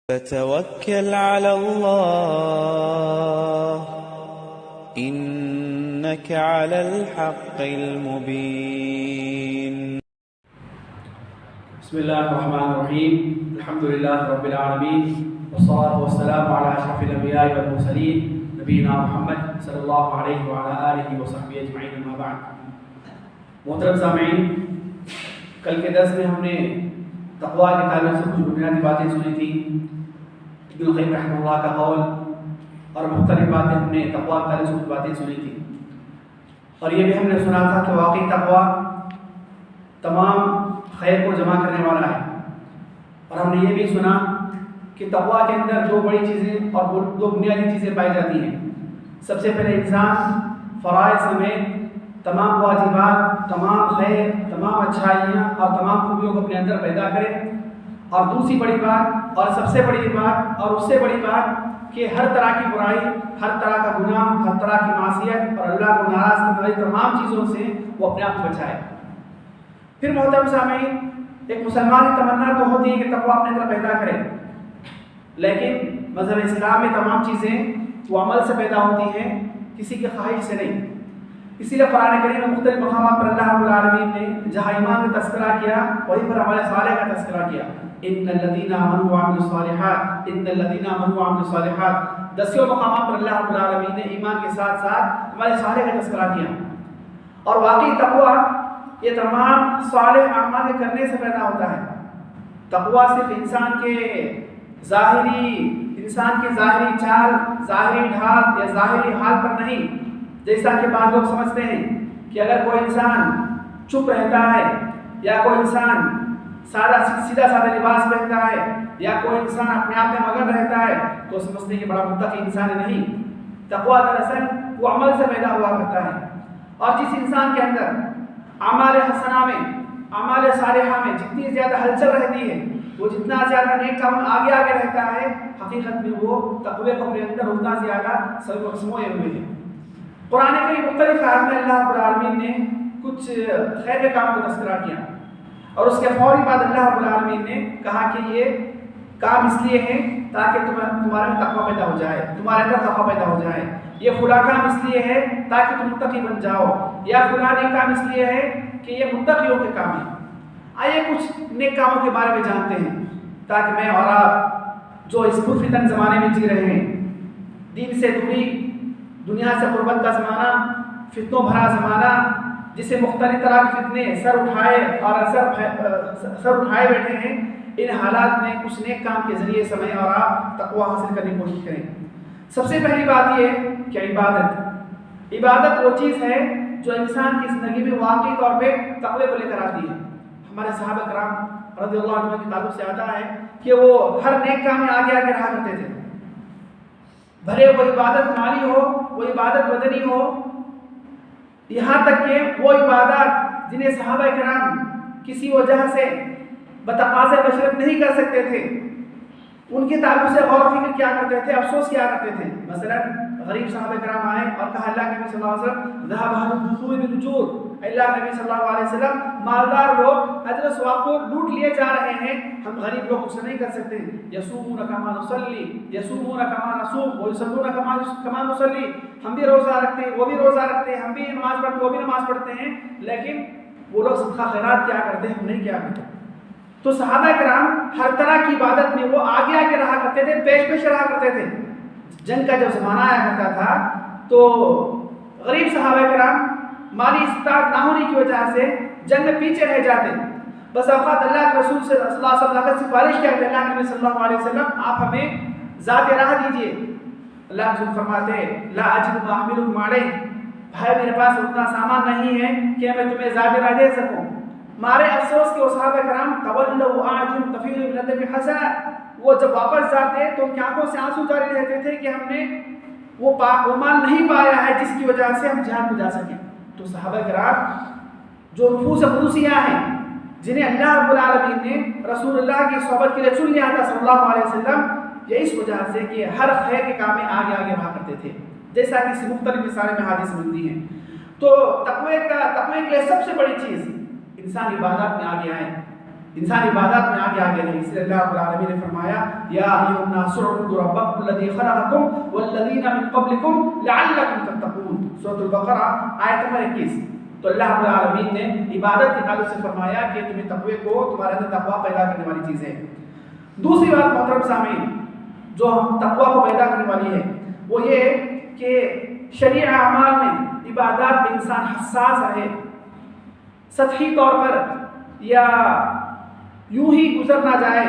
فتوكل على الله إنك على الحق المبين. بسم الله الرحمن الرحيم. الحمد لله رب العالمين، والصلاة والسلام على أشرف الأنبياء والمرسلين نبينا محمد صلی اللہ علیہ وعلى آلہ وصحبہ اجمعین، اما بعد. محترم سامعین، کل کے درس میں ہم نے تقویٰ کے تعلق سے کچھ بنیادی باتیں سنی تھیں. ابن القیم رحمہ اللہ کا قول اور مختلف باتیں ہم نے تقویٰ کے تعلق سے کچھ باتیں سنی تھیں، اور یہ بھی ہم نے سنا تھا کہ واقعی تقویٰ تمام خیر کو جمع کرنے والا ہے. اور ہم نے یہ بھی سنا کہ تقویٰ کے اندر دو بڑی چیزیں اور دو بنیادی چیزیں پائی جاتی ہیں. سب سے پہلے انسان فرائض سمیت تمام واجبات، تمام خیر، تمام اچھائیاں اور تمام خوبیوں کو اپنے اندر پیدا کرے. اور دوسری بڑی بات اور سب سے بڑی بات اور اس سے بڑی بات کہ ہر طرح کی برائی، ہر طرح کا گناہ، ہر طرح کی معصیت اور اللہ کو ناراض کرنے والی تمام چیزوں سے وہ اپنے آپ کو بچائے. پھر محترم سامعین، ایک مسلمان کی تمنا تو ہوتی ہے کہ تقویٰ اپنے اندر پیدا کرے، لیکن مذہب اسلام میں تمام چیزیں وہ عمل سے پیدا ہوتی ہیں، کسی کی خواہش سے نہیں. اسی لیے قرآن کریم میں مختلف مقامات پر اللہ رب العالمین نے جہاں ایمان کا تذکرہ کیا وہیں پر عمل صالح کا تذکرہ کیا. ان الذین آمنوا وعملوا الصالحات، ان الذین آمنوا وعملوا الصالحات، 10 مقامات پر اللہ رب العالمین نے ایمان کے ساتھ ساتھ عمل صالح کا تذکرہ کیا. اور واقعی تقویٰ یہ تمام صالح اعمال کے کرنے سے پیدا ہوتا ہے. تقویٰ صرف انسان کی ظاہری چال، ظاہری ڈھال یا ظاہری حال پر نہیں، جیسا کہ بعض لوگ سمجھتے ہیں کہ اگر کوئی انسان چپ رہتا ہے یا کوئی انسان سیدھا سادہ لباس پہنتا ہے یا کوئی انسان اپنے آپ میں مگن رہتا ہے تو سمجھتے ہیں کہ بڑا متقی انسان ہے. نہیں، تقویٰ دراصل وہ عمل سے پیدا ہوا کرتا ہے. اور جس انسان کے اندر اعمال حسنہ میں، اعمال صالحہ میں جتنی زیادہ ہلچل رہتی ہے، وہ جتنا زیادہ نیک کام آگے رہتا ہے، حقیقت میں وہ تقوی کو اپنے اندر اتنا زیادہ سموئے ہوئے ہیں. قرآن کے مختلف آیات میں اللہ رب العالمین نے کچھ خیر کے کام کو تذکرہ کیا، اور اس کے فوری بعد اللہ رب العالمین نے کہا کہ یہ کام اس لیے ہے تاکہ تمہارے میں تقوی پیدا ہو جائے، تمہارے اندر تقوی پیدا ہو جائے. یہ فلاں کام اس لیے ہے تاکہ تم متقی بن جاؤ، یا فلاں نیک کام اس لیے ہے کہ یہ متقیوں کے کام ہیں. آئیے کچھ نیک کاموں کے بارے میں جانتے ہیں تاکہ میں اور آپ جو اس پرفتن زمانے میں جی رہے ہیں، دین سے دوری، دنیا سے قربت کا زمانہ، فتنوں بھرا زمانہ، جسے مختلف طرح کے فتنے سر اٹھائے بیٹھے ہیں، ان حالات میں کچھ نیک کام کے ذریعے سے میں اور آپ تقویٰ حاصل کرنے کی کوشش کریں. سب سے پہلی بات یہ کہ عبادت وہ چیز ہے جو انسان کی زندگی میں واقعی طور پہ تقوی کو لے کر آتی ہے. ہمارے صحابہ کرام رضی اللہ عنہ کے تعلق سے آتا ہے کہ وہ ہر نیک کام میں آگے رہا کرتے تھے، بھلے وہ عبادت مالی ہو، وہ عبادت بدنی ہو، یہاں تک کہ وہ عبادات جنہیں صحابہ کرام کسی وجہ سے بتقاضۂ بشرت نہیں کر سکتے تھے، ان کے تعلق سے غور و فکر کیا کرتے تھے، افسوس کیا کرتے تھے. مثلا غریب صحابہ کرام آئے اور کہا اللہ کے نبی صلی اللہ علیہ وسلم ذهب اهل الدثور بالأجور، اللہ کے نبی صلی اللہ علیہ وسلم مالدار لوگ اجر و ثواب کو لوٹ لیے جا رہے ہیں، ہم غریب لوگ اسے نہیں کر سکتے. یصومون کما نصلی، یصومون کما نصوم ویصلون کما نصلی، ہم بھی روزہ رکھتے ہیں، وہ بھی روزہ رکھتے ہیں، ہم بھی نماز پڑھتے ہیں، وہ بھی نماز پڑھتے ہیں، لیکن وہ لوگ صدقہ خیرات کیا کرتے ہیں، ہم نہیں کیا کرتے. تو صحابہ کرام ہر طرح کی عبادت میں وہ آگے رہا کرتے تھے، پیش رہا کرتے تھے. جنگ کا جب زمانہ آیا کرتا تھا تو غریب صحابہ کرام مالی استطاعت نہ ہونے کی وجہ سے جنگ میں پیچھے رہ جاتے. بس اوقات اللہ کے رسول صلی اللہ علیہ وسلم کا سفارش کرتے، اللہ کے نبی صلی اللہ علیہ وسلم آپ ہمیں ذات راہ دیجیے. اللہ کے رسول فرماتے لا اجد ما احملکم علیہ، بھائی میرے پاس اتنا سامان نہیں ہے کہ میں تمہیں ذات راہ دے سکوں. مارے افسوس کے وہ صحابہ کرام تولوا اعجم تفیض من الدم حسنا، وہ جب واپس جاتے تو ان کی آنکھوں سے آنسو جاری رہتے تھے کہ ہم نے وہ مال نہیں پایا ہے جس کی وجہ سے ہم جہاد میں جا سکیں. تو صحابہ کرام جو نفوس قدسیہ ہیں، جنہیں اللہ رب العالمین نے رسول اللہ کی صحبت کے لیے چن لیا تھا صلی اللہ علیہ وسلم، یہ اس وجہ سے کہ ہر خیر کے کام میں آگے رہا کرتے تھے، جیسا کہ مختلف مثالیں میں حدیث ملتی ہیں. تو تقوی کے لیے سب سے بڑی چیز انسان عبادات میں آگے آئے. انسان عبادات میں آگے آگے رہے. اس لیے اللہ رب العالمین نے فرمایا یا ایھا الناس اعبدوا ربکم الذی خلقکم والذین من قبلکم لعلکم تتقون. سورۃ البقرہ آیت نمبر 21. تو اللہ رب العالمین نے عبادت کے تعلق سے فرمایا کہ تمہیں تقوی کو تمہارے اندر تقوی پیدا کرنے والی چیز ہے. دوسری بات محترم سامعین جو تقوی کو پیدا کرنے والی ہے وہ یہ کہ شرعی اعمال میں عبادات میں انسان حساس رہے، سطحی طور پر یا یوں ہی گزر نہ جائے،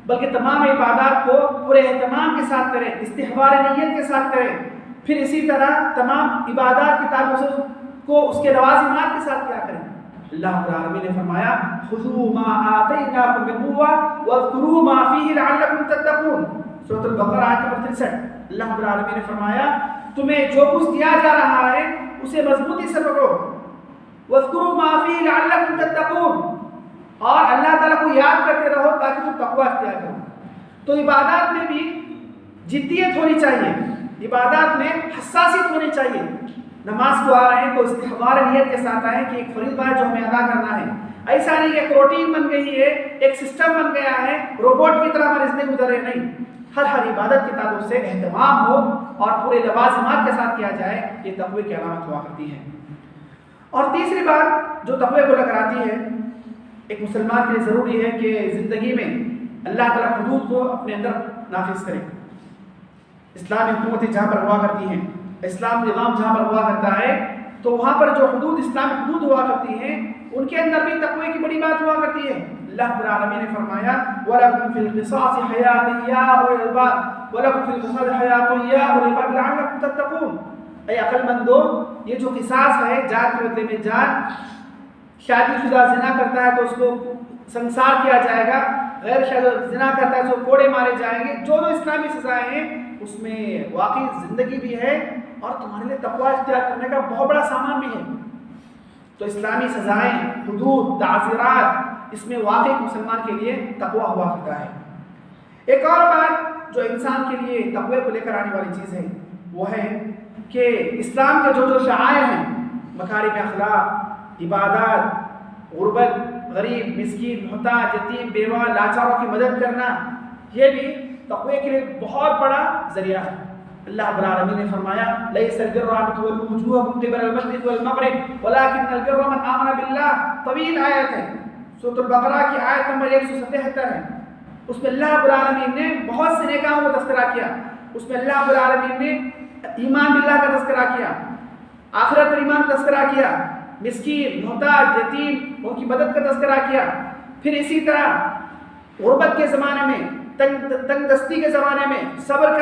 بلکہ تمام عبادات کو پورے اہتمام کے ساتھ کرے، استحضار نیت کے ساتھ کرے. پھر اسی طرح تمام عبادات کے تعلق سے کو اس کے لوازمات کے ساتھ کیا کریں. اللہ رب العالمین نے فرمایا خذوا ما آتیناکم بقوۃ واذکروا ما فیہ لعلکم تتقون. سورۃ البقرہ آیت نمبر 63. اللہ رب العالمین نے فرمایا تمہیں جو کچھ دیا جا رہا ہے اسے مضبوطی سے پکڑو، واذکروا ما فیہ لعلکم تتقون، اور اللہ تعالیٰ کو یاد کرتے رہو تاکہ تم تقوی اختیار کرو. تو عبادات میں بھی جدیت ہونی چاہیے، عبادات میں حساسیت ہونی چاہیے. نماز کو آ رہے ہیں تو استحضار نیت کے ساتھ آئیں کہ ایک فریضہ ہے جو ہمیں ادا کرنا ہے. ایسا نہیں کہ ایک روٹین بن گئی ہے، ایک سسٹم بن گیا ہے، روبوٹ کی طرح ہمارے زندگی گزر رہے. نہیں، ہر عبادت کے تعلق سے اہتمام ہو اور پورے لوازمات کے ساتھ کیا جائے. یہ تقوی کی علامت ہوا کرتی ہے. اور تیسری بات جو تقوی کو لے کر آتی ہے، ایک مسلمان کے لیے ضروری ہے کہ زندگی میں اللہ تعالیٰ حدود کو اپنے اندر نافذ کرے. اسلامی حکومتیں جہاں پر ہوا کرتی ہیں، اسلام نظام جہاں پر ہوا کرتا ہے، تو وہاں پر جو حدود اسلامی حدود ہوا کرتی ہیں ان کے اندر بھی تقوی کی بڑی بات ہوا کرتی ہے. اللہ رب العالمین نے فرمایا وَلَكُمْ فِي الْقِصَاصِ حَيَاةٌ يَا أُولِي الْأَلْبَابِ وَلَكُمْ فِي الْقِصَاصِ حَيَاةٌ يَا أُولِي الْأَلْبَابِ لَعَلَّكُمْ تَتَّقُونَ. اے عقل مندو، یہ جو قصاص ہے جان کے بدلے میں جان، شادی شدہ زنا کرتا ہے تو اس کو سنسار کیا جائے گا، غیر شادی زنا کرتا ہے تو کوڑے مارے جائیں گے. جو اسلامی سزائیں ہیں اس میں واقعی زندگی بھی ہے اور تمہارے لیے تقوی اختیار کرنے کا بہت بڑا سامان بھی ہے. تو اسلامی سزائیں، حدود، تعزیرات، اس میں واقعی مسلمان کے لیے تقوی ہوا کرتا ہے. ایک اور بات جو انسان کے لیے تقوی کو لے کر آنے والی چیز ہے وہ ہے کہ اسلام کے جو شعائر ہیں، مکارم اخلاق، عبادات، غربت، غریب، مسکین، محتاج، یتیم، بیوہ، لاچاروں کی مدد کرنا، یہ بھی تقوی کے لیے بہت بڑا ذریعہ ہے. اللہ رب العالمین نے فرمایا لیس البر ان تولوا وجوهکم قبل المشرق والمغرب ولكن البر من آمن باللہ. طویل آیت ہے، سورۃ البقرہ کی آیت نمبر 177 ہے. اس میں اللہ رب العالمین نے بہت سے نیکیوں کا تذکرہ کیا. اس میں اللہ رب العالمین نے ایمان باللہ کا تذکرہ کیا، آخرت پر ایمان کا تذکرہ کیا، مسکین، محتاج، یتیم ان کی مدد کا تذکرہ کیا. پھر اسی طرح غربت کے زمانے میں، تنگ دستی کے زمانے میں صبر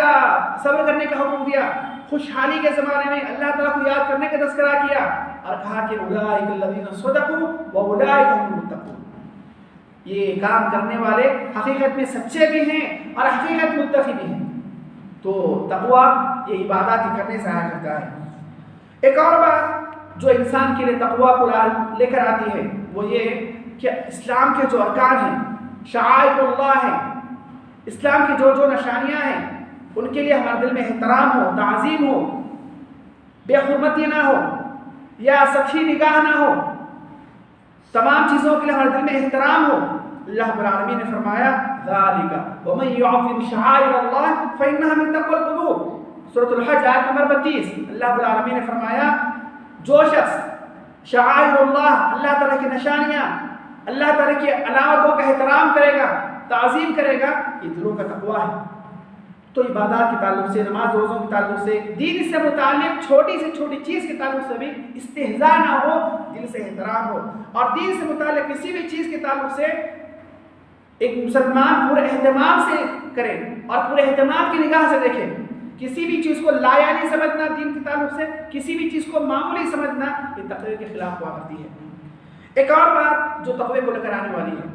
کرنے کا حکم دیا. خوشحالی کے زمانے میں اللہ تعالیٰ کو یاد کرنے کا تذکرہ کیا اور کہا کہ اولئک الذین صدقوا واولئک هم المتقون. یہ کام کرنے والے حقیقت میں سچے بھی ہیں اور حقیقت متقی بھی ہیں. تو تقوی یہ عبادات کرنے سے آیا کرتا ہے. ایک اور بات جو انسان کے لیے تقوی کو لے کر آتی ہے وہ یہ کہ اسلام کے جو ارکان ہیں، شعائر اللہ ہیں، اسلام کی جو نشانیاں ہیں ان کے لیے ہمارے دل میں احترام ہو، تعظیم ہو، بے حرمتی نہ ہو یا سطحی نگاہ نہ ہو. تمام چیزوں کے لیے ہمارے دل میں احترام ہو. اللہ رب العالمین نے فرمایا ذالک ومن یعظم شعائر اللہ فانها من تقوی القلوب. سورۃ الحج آیت نمبر 32. اللہ رب العالمین نے فرمایا جو شخص شعائر اللہ، اللہ تعالیٰ کی نشانیاں، اللہ تعالیٰ کی علامتوں کا احترام کرے گا، تعظیم کرے گا، یہ دلوں کا تقوی ہے. تو عبادات کے تعلق سے، نماز روزوں کے تعلق سے، دین سے متعلق چھوٹی سے چھوٹی چیز کے تعلق سے بھی استہزاء نہ ہو، دل سے احترام ہو. اور دین سے متعلق کسی بھی چیز کے تعلق سے ایک مسلمان پورے اہتمام سے کرے اور پورے اہتمام کی نگاہ سے دیکھے. کسی بھی چیز کو لایا نہیں سمجھنا، دین کے تعلق سے کسی بھی چیز کو معمولی سمجھنا، یہ تقوی کے خلاف ہوا کرتی ہے. ایک اور بات جو تقوی کو لے کر آنے والی ہے،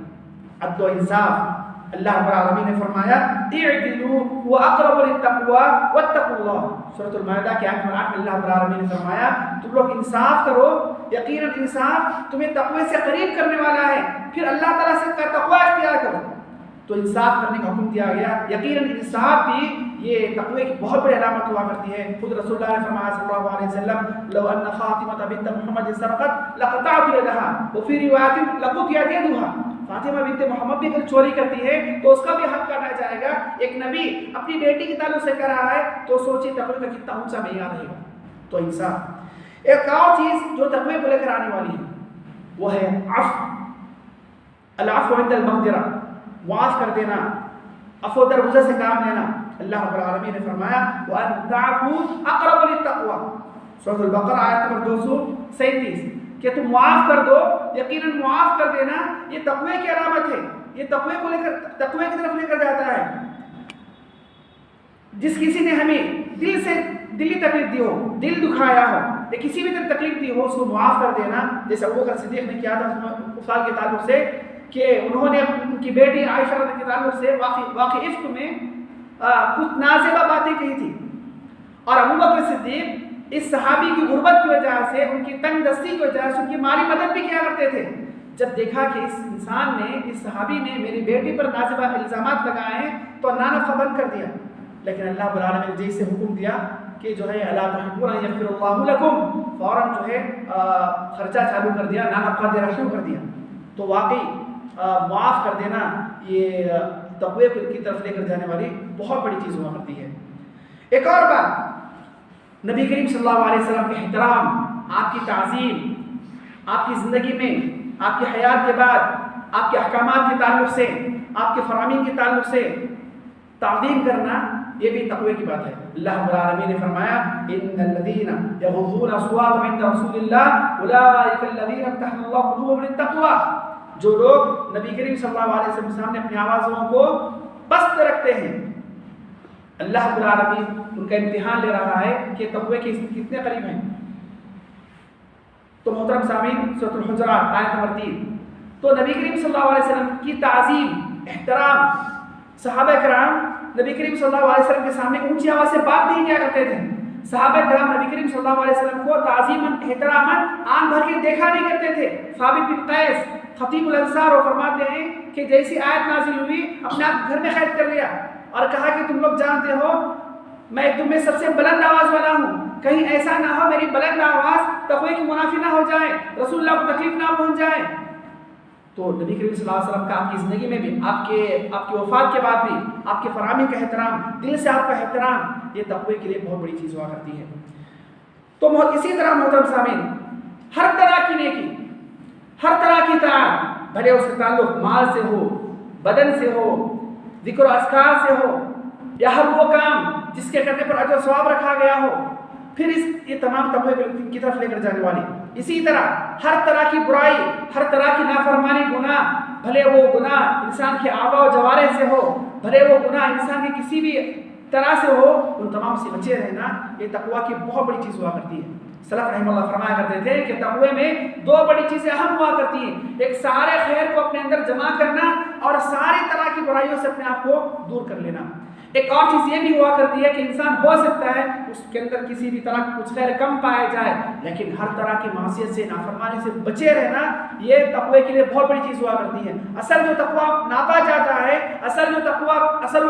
عدل و انصاف. اللہ رب العالمین نے فرمایا اعدلوا واقرب للتقوى واتقوا اللہ. سورۃ المائدہ کی آیت نمبر 8 میں اللہ رب العالمین نے فرمایا تم لوگ انصاف کرو، یقیناً انصاف تمہیں تقوی سے قریب کرنے والا ہے. پھر اللہ تعالیٰ سے تقوی اختیار کرو. تو انصاف کرنے کا حکم دیا گیا. یقیناً انصاف بھی یہ تقوی کی بہت بڑی علامت ہوا کرتی ہے. خود رسول اللہ نے فرمایا صلی اللہ علیہ وسلم لو ان فاطمہ بنت محمد سرقت لقطعت يدها وفي روایت لقطعت يدها. فاطمہ بنت محمد بھی اگر چوری کرتی ہے تو اس کا بھی حق کاٹا جائے گا. ایک نبی اپنی بیٹی کے تعلق سے کر رہا ہے تو سوچیے تقوی کا کتنا اونچا معیار رہے گا. تو انصاف. ایک اور چیز جو تقوی کو لے کر آنے والی ہے وہ ہے عفو. العفو عند المقدرہ، معاف کر دینا، عفو درگزر سے کام لینا. اللہ رب العالمین نے فرمایا وَأَن تَعْفُوا أَقْرَبُ لِلتَّقْوَىٰ، سورۃ البقرہ آیت نمبر 237، کہ تم معاف کر دو. یقیناً معاف کر دینا یہ تقوی کی علامت ہے، یہ تقوی کو لے کر تقوی کی طرف لے کر جاتا ہے. جس کسی نے ہمیں دل سے دلی تکلیف دی ہو، دل دکھایا ہو یا کسی بھی طرح تکلیف دی ہو، اس کو معاف کر دینا. جیسے ابوبکر صدیق نے کیا تھا کفار کے تعلق سے کہ انہوں نے ان کی بیٹی عائشہ رضی کے تعلق سے واقع عفق میں کچھ نازیبہ باتیں کہی تھی، اور ابوبکر صدیق اس صحابی کی غربت کی وجہ سے، ان کی تنگ دستی کی وجہ سے ان کی مالی مدد بھی کیا کرتے تھے. جب دیکھا کہ اس انسان نے، اس صحابی نے میری بیٹی پر نازیبہ الزامات لگائے ہیں تو نانفقہ بند کر دیا. لیکن اللہ رب العالمین نے جیسے حکم دیا کہ جو ہے الا تحبون ان یغفر اللہ لکم، فوراً جو ہے خرچہ چالو کر دیا، نانفقہ دینا شروع کر دیا. تو واقعی معاف کر دینا یہ تقوی کی طرف لے کر جانے والی بہت بڑی چیز ہوا کرتی ہے. ایک اور بات، نبی کریم صلی اللہ علیہ وسلم کے احترام، آپ کی تعظیم، آپ کی زندگی میں، آپ کی حیات کے بعد، آپ کے احکامات کے تعلق سے، آپ کے فرامین کے تعلق سے تعظیم کرنا، یہ بھی تقوی کی بات ہے. اللہ رب العالمین نے فرمایا ان الذین یغضون اصواتهم عند رسول اللہ اولئک الذین امتحن اللہ قلوبهم للتقوی. جو لوگ نبی کریم صلی اللہ علیہ وسلم کے سامنے اپنی آوازوں کو پست رکھتے ہیں، اللہ رب العالمین ان کا امتحان لے رہا ہے کہ تقوی کے کتنے قریب ہیں. تو محترم سامعین، سورۃ الحجرات آیت نمبر 3. تو نبی کریم صلی اللہ علیہ وسلم کی تعظیم، احترام، صحابہ کرام نبی کریم صلی اللہ علیہ وسلم کے سامنے اونچی آواز سے بات نہیں کیا کرتے تھے. صحابہ کرام نبی کریم صلی اللہ علیہ وسلم کو تعظیماً، احتراماً آن بھر کے دیکھا نہیں کرتے تھے. ثابت بن قیس خطیب الانصار وہ فرماتے ہیں کہ جیسی آیت نازل ہوئی اپنے آپ گھر میں قید کر لیا اور کہا کہ تم لوگ جانتے ہو میں تم میں سب سے بلند آواز والا ہوں، کہیں ایسا نہ ہو میری بلند آواز تقوی کی منافی نہ ہو جائے، رسول اللہ کو تکلیف نہ پہنچ جائے. تو نبی کریم صلی اللہ علیہ وسلم کا آپ کی زندگی میں بھی، آپ کی وفات کے بعد بھی آپ کے فرامین کا احترام، دل سے آپ کا احترام، یہ تقوی کے لیے بہت بڑی چیز ہوا کرتی ہے. تو اسی طرح محترم سامعین، ہر طرح کی نیکی، ہر طرح کی طاعت، بھلے اس کا تعلق مال سے ہو، بدن سے ہو، ذکر و اذکار سے ہو، یا ہر وہ کام جس کے کرنے پر اجر و ثواب رکھا گیا ہو، پھر یہ تمام تقوی کی طرف لے کر جانے والی. اسی طرح ہر طرح کی برائی، ہر طرح کی نافرمانی، گناہ، بھلے وہ گناہ انسان کے آبا و جوارح سے ہو، بھلے وہ گناہ انسان کے کسی بھی طرح سے ہو، ان تمام سے بچے رہنا یہ تقوی کی بہت بڑی چیز ہوا کرتی ہے. سلف رحمہ اللہ فرمایا کرتے تھے کہ تقوی میں دو بڑی چیزیں اہم ہوا کرتی ہیں. ایک سارے خیر کو اپنے اندر جمع کرنا، اور ساری طرح کی برائیوں سے اپنے آپ کو دور کر لینا. ایک اور چیز یہ بھی ہوا کرتی ہے کہ انسان ہو سکتا ہے اس کے اندر کسی بھی طرح کچھ خیر کم پائے جائے، لیکن ہر طرح کی معصیت سے، نافرمانی سے بچے رہنا یہ تقوی کے لیے بہت بڑی چیز ہوا کرتی ہے. اصل جو تقوی ناپا جاتا ہے، اصل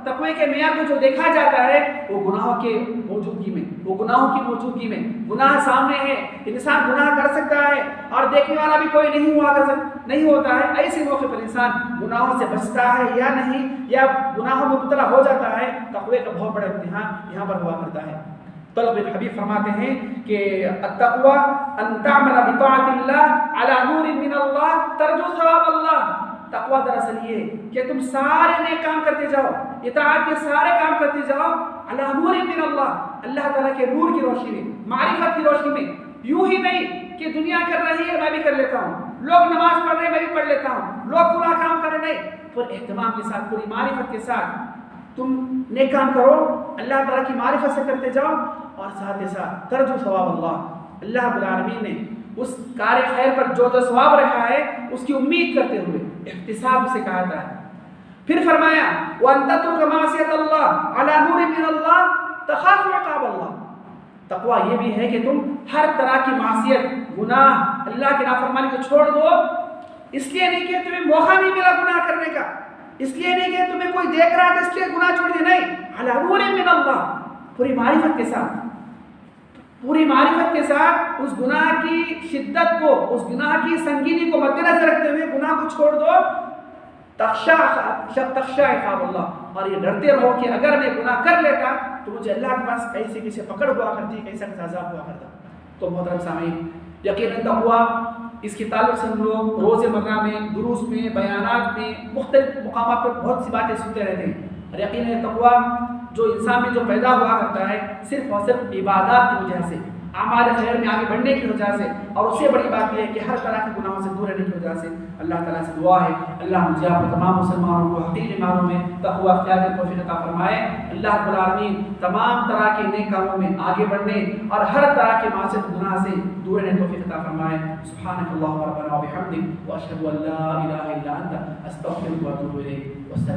تقوی کے معیار کو جو دیکھا جاتا ہے وہ گناہوں کی موجودگی میں، گناہ سامنے ہے، انسان گناہ کر سکتا ہے اور دیکھنے والا بھی کوئی نہیں ہوتا ہے. ایسے موقع پر انسان گناہوں سے بچتا ہے یا نہیں، یا گناہوں میں مبتلا ہو جاتا ہے. تقوی کا بہت بڑا امتحان یہاں پر ہوا کرتا ہے. طلب بن حبیب فرماتے ہیں کہ التقوی ان تعمل بطاعت اللہ علی نور من اللہ ترجو ثواب اللہ. تقوی دراصل یہ کہ تم سارے نیک کام کرتے جاؤ، اطاعت کے سارے کام کرتے جاؤ علی نور من اللہ، اللہ تعالیٰ کے نور کی روشنی میں، معرفت کی روشنی میں. یوں ہی نہیں کہ دنیا کر رہی ہے میں بھی کر لیتا ہوں، لوگ نماز پڑھ رہے ہیں میں بھی پڑھ لیتا ہوں، لوگ پورا کام کر رہے ہیں. پورے اہتمام کے ساتھ، پوری معرفت کے ساتھ تم نیک کام کرو، اللہ تعالیٰ کی معرفت سے کرتے جاؤ، اور ساتھ ہی ساتھ ترجو ثواب اللہ. اللہ رب العالمین نے اس کار خیر پر جو ثواب رکھا ہے اس کی امید کرتے ہوئے احتساب سے کہا ہے. پھر فرمایا وَأَن تَتْرُكَ مَعْصِيَتَ اللَّهِ عَلَى نُورٍ مِّنَ اللَّهِ تَخَافُ عِقَابَ اللَّهِ. تقویٰ یہ بھی ہے کہ تم ہر طرح کی معصیت، گناہ، اللہ کی نافرمانی کو چھوڑ دو. اس لیے نہیں کہ تمہیں موقع نہیں ملا گناہ کرنے کا، اس لیے نہیں کہ تمہیں کوئی دیکھ رہا ہے اس لیے گناہ چھوڑ دے، نہیں، عَلَى نُورٍ مِّنَ اللَّهِ، پوری معرفت کے ساتھ. پوری معرفت کے ساتھ اس گناہ کی شدت کو، اس گناہ کی سنگینی کو مد نظر رکھتے ہوئے گناہ کو چھوڑ دو. تخشا عقاب اللہ، اور یہ ڈرتے رہو کہ اگر میں گناہ کر لیتا تو مجھے اللہ کے پاس کیسے کیسے پکڑ ہوا کرتی، کیسا عذاب ہوا کرتا. تو محترم سامعین، یقیناً تقویٰ اس کے تعلق سے ہم لوگ روز مرہ میں، دروس میں، بیانات میں، مختلف مقامات پر بہت سی باتیں سنتے رہتے ہیں. اور یقیناً تقویٰ جو انسان میں جو پیدا ہوا کرتا ہے صرف اور صرف عبادات کی وجہ سے، اعمال خیر میں آگے بڑھنے کی وجہ سے، اور اس سے بڑی بات یہ ہے کہ ہر طرح کے گناہوں سے دور رہنے کی وجہ سے. اللہ تعالیٰ سے دعا ہے اللہ مجھے آپ تمام مسلمانوں کو حقیقی معنوں میں تقویٰ اختیار کی توفیق عطا فرمائے. اللہ رب العالمین تمام طرح کے نیک کاموں میں آگے بڑھنے اور ہر طرح کے معصیت گناہ سے دور رہنے کی توفیق عطا فرمائے. سبحانک اللہم ربنا و بحمدک واشہد ان لا الہ الا انت استغفرک و اتوب الیک. والسلام